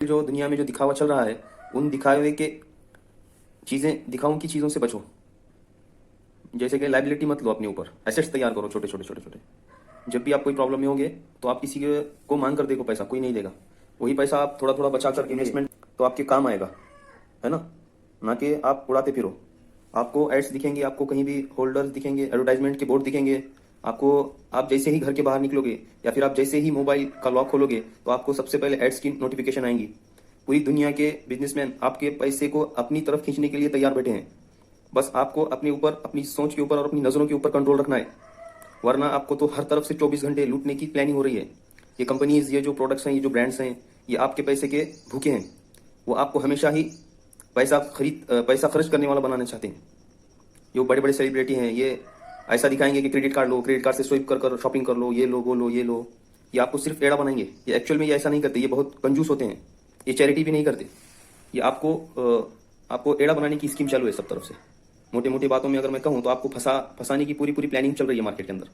जो दुनिया में जो दिखावा चल रहा है, उन दिखावे के दिखाओं की चीज़ों से बचो। जैसे कि लाइबिलिटी मत लो अपने ऊपर, एसेट्स तैयार करो छोटे छोटे छोटे छोटे। जब भी आप कोई प्रॉब्लम में होगे तो आप किसी को मांग कर देखो, पैसा कोई नहीं देगा। वही पैसा आप थोड़ा थोड़ा बचा कर इन्वेस्टमेंट तो आपके काम आएगा, है ना। ना कि आप उड़ाते फिरो। आपको एड्स दिखेंगे, आपको कहीं भी होल्डर्स दिखेंगे, एडवर्टाइजमेंट के बोर्ड दिखेंगे आपको। आप जैसे ही घर के बाहर निकलोगे या फिर आप जैसे ही मोबाइल का लॉक खोलोगे तो आपको सबसे पहले एड्स की नोटिफिकेशन आएंगी। पूरी दुनिया के बिजनेसमैन आपके पैसे को अपनी तरफ खींचने के लिए तैयार बैठे हैं। बस आपको अपने ऊपर, अपनी सोच के ऊपर और अपनी नज़रों के ऊपर कंट्रोल रखना है, वरना आपको तो हर तरफ से 24 घंटे लूटने की प्लानिंग हो रही है। ये कंपनीज, ये जो प्रोडक्ट्स हैं, ये जो ब्रांड्स हैं, ये आपके पैसे के भूखे हैं। वो आपको हमेशा ही पैसा खर्च करने वाला बनाना चाहते हैं। जो बड़े बड़े सेलिब्रिटी हैं, ये ऐसा दिखाएंगे कि क्रेडिट कार्ड लो, क्रेडिट कार्ड से स्वाइप कर कर शॉपिंग कर लो, ये लो वो लो ये लो। ये आपको सिर्फ एड़ा बनाएंगे। ये एक्चुअल में ये ऐसा नहीं करते, ये बहुत कंजूस होते हैं। ये चैरिटी भी नहीं करते। ये आपको एड़ा बनाने की स्कीम चालू है सब तरफ से। मोटी मोटी बातों में अगर मैं कहूँ तो आपको फंसाने की पूरी पूरी प्लानिंग चल रही है मार्केट के अंदर।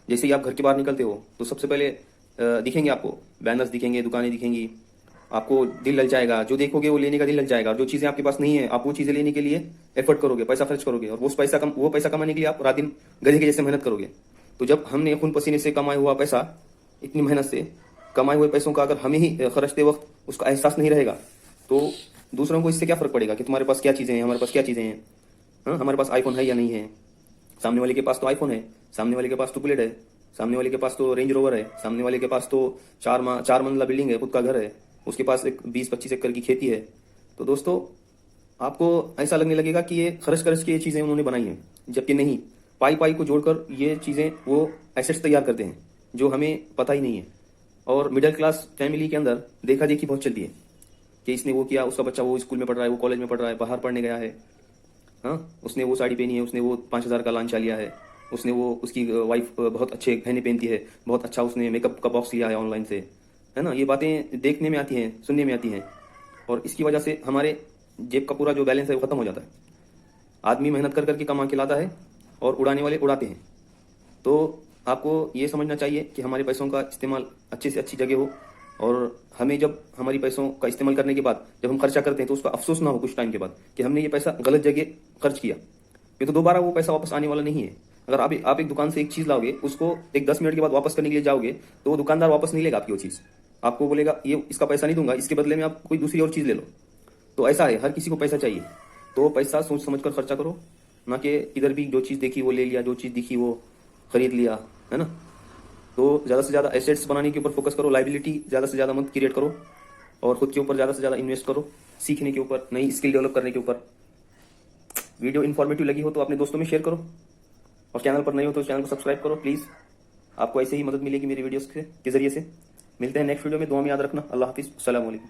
जैसे ही आप घर के बाहर निकलते हो तो सबसे पहले दिखेंगे आपको बैनर्स दिखेंगे, दुकानें दिखेंगी, आपको दिल लग जाएगा। जो देखोगे वो लेने का दिल लग जाएगा। जो चीज़ें आपके पास नहीं है, आप वो चीज़ें लेने के लिए एफर्ट करोगे, पैसा खर्च करोगे, और वो पैसा कमाने के लिए आप रात दिन गधे के जैसे मेहनत करोगे। तो जब हमने खून पसीने से कमाया हुआ पैसा, इतनी मेहनत से कमाए हुए पैसों का अगर हमें ही खर्चते वक्त उसका एहसास नहीं रहेगा तो दूसरों को इससे क्या फ़र्क पड़ेगा कि तुम्हारे पास क्या चीज़ें हैं, हमारे पास क्या चीज़ें हैं। हाँ, हमारे पास आईफोन है या नहीं है। सामने वाले के पास तो आईफोन है, सामने वाले के पास तो बुलेट है, सामने वाले के पास तो रेंज रोवर है, सामने वाले के पास तो चार मंजिला बिल्डिंग है, खुद का घर है, उसके पास एक 20-25 एकड़ की खेती है। तो दोस्तों, आपको ऐसा लगने लगेगा कि ये खर्च खर्च के ये चीज़ें उन्होंने बनाई हैं, जबकि नहीं। पाई पाई को जोड़कर ये चीज़ें वो एसेट्स तैयार करते हैं जो हमें पता ही नहीं है। और मिडिल क्लास फैमिली के अंदर देखा देखी बहुत चलती है कि इसने वो किया, उसका बच्चा वो स्कूल में पढ़ रहा है, वो कॉलेज में पढ़ रहा है, बाहर पढ़ने गया है। हाँ, उसने वो साड़ी पहनी है, उसने वो 5,000 का लांचा लिया है, उसने वो उसकी वाइफ बहुत अच्छे गहने पहनती है, बहुत अच्छा उसने मेकअप का बॉक्स लिया है ऑनलाइन से, है ना। ये बातें देखने में आती हैं, सुनने में आती हैं, और इसकी वजह से हमारे जेब का पूरा जो बैलेंस है वो ख़त्म हो जाता है। आदमी मेहनत कर करके कमा के लाता है और उड़ाने वाले उड़ाते हैं। तो आपको ये समझना चाहिए कि हमारे पैसों का इस्तेमाल अच्छे से अच्छी जगह हो, और हमें जब हमारी पैसों का इस्तेमाल करने के बाद जब हम खर्चा करते हैं तो उसका अफसोस ना हो कुछ टाइम के बाद कि हमने ये पैसा गलत जगह खर्च किया। ये तो दोबारा वो पैसा वापस आने वाला नहीं है। अगर आप एक दुकान से एक चीज़ लाओगे, उसको एक 10 मिनट के बाद वापस करने के लिए जाओगे तो वो दुकानदार वापस नहीं लेगा आपकी वो चीज़। आपको बोलेगा ये इसका पैसा नहीं दूंगा, इसके बदले में आप कोई दूसरी और चीज़ ले लो। तो ऐसा है, हर किसी को पैसा चाहिए। तो पैसा सोच समझ कर खर्चा करो, ना कि इधर भी जो चीज़ देखी वो ले लिया, जो चीज़ दिखी वो खरीद लिया, है ना। तो ज़्यादा से ज़्यादा एसेट्स बनाने के ऊपर फोकस करो, लाइबिलिटी ज़्यादा से ज़्यादा मत क्रिएट करो, और खुद के ऊपर ज़्यादा से ज़्यादा इन्वेस्ट करो, सीखने के ऊपर, नई स्किल डेवलप करने के ऊपर। वीडियो इन्फॉर्मेटिव लगी हो तो अपने दोस्तों में शेयर करो, और चैनल पर नहीं हो तो चैनल को सब्सक्राइब करो प्लीज़। आपको ऐसे ही मदद मिलेगी मेरी वीडियोस के जरिए से। मिलते हैं नेक्स्ट वीडियो में। दुआ में याद रखना। अल्लाह हाफिज़, अस्सलाम वालेकुम।